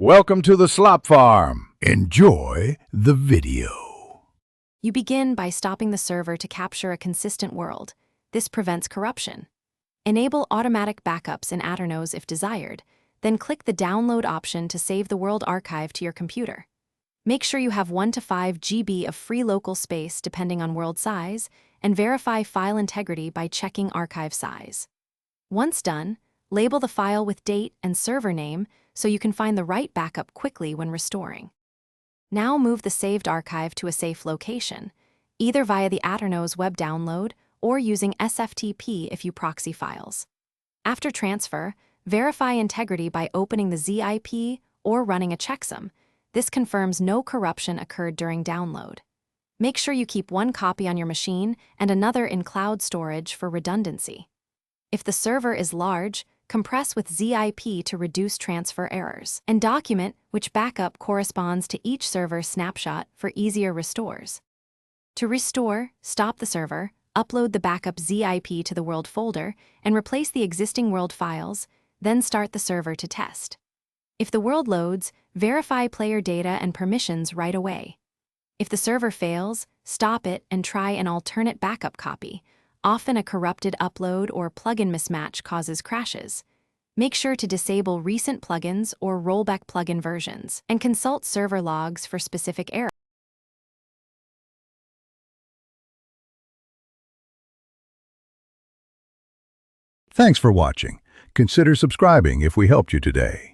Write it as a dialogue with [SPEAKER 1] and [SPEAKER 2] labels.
[SPEAKER 1] Welcome to the Slop Farm. Enjoy the video.
[SPEAKER 2] You begin by stopping the server to capture a consistent world. This prevents corruption. Enable automatic backups in Aternos if desired, then click the download option to save the world archive to your computer. Make sure you have 1 to 5 GB of free local space depending on world size, and verify file integrity by checking archive size. Once done, label the file with date and server name so you can find the right backup quickly when restoring. Now move the saved archive to a safe location, either via the Aternos web download or using SFTP if you proxy files. After transfer, verify integrity by opening the ZIP or running a checksum. This confirms no corruption occurred during download. Make sure you keep 1 copy on your machine and another in cloud storage for redundancy. If the server is large, compress with ZIP to reduce transfer errors, and document which backup corresponds to each server snapshot for easier restores. To restore, stop the server, upload the backup ZIP to the world folder, and replace the existing world files, then start the server to test. If the world loads, verify player data and permissions right away. If the server fails, stop it and try an alternate backup copy. Often a corrupted upload or plugin mismatch causes crashes. Make sure to disable recent plugins or rollback plugin versions, and consult server logs for specific errors.
[SPEAKER 1] Thanks for watching. Consider subscribing if we helped you today.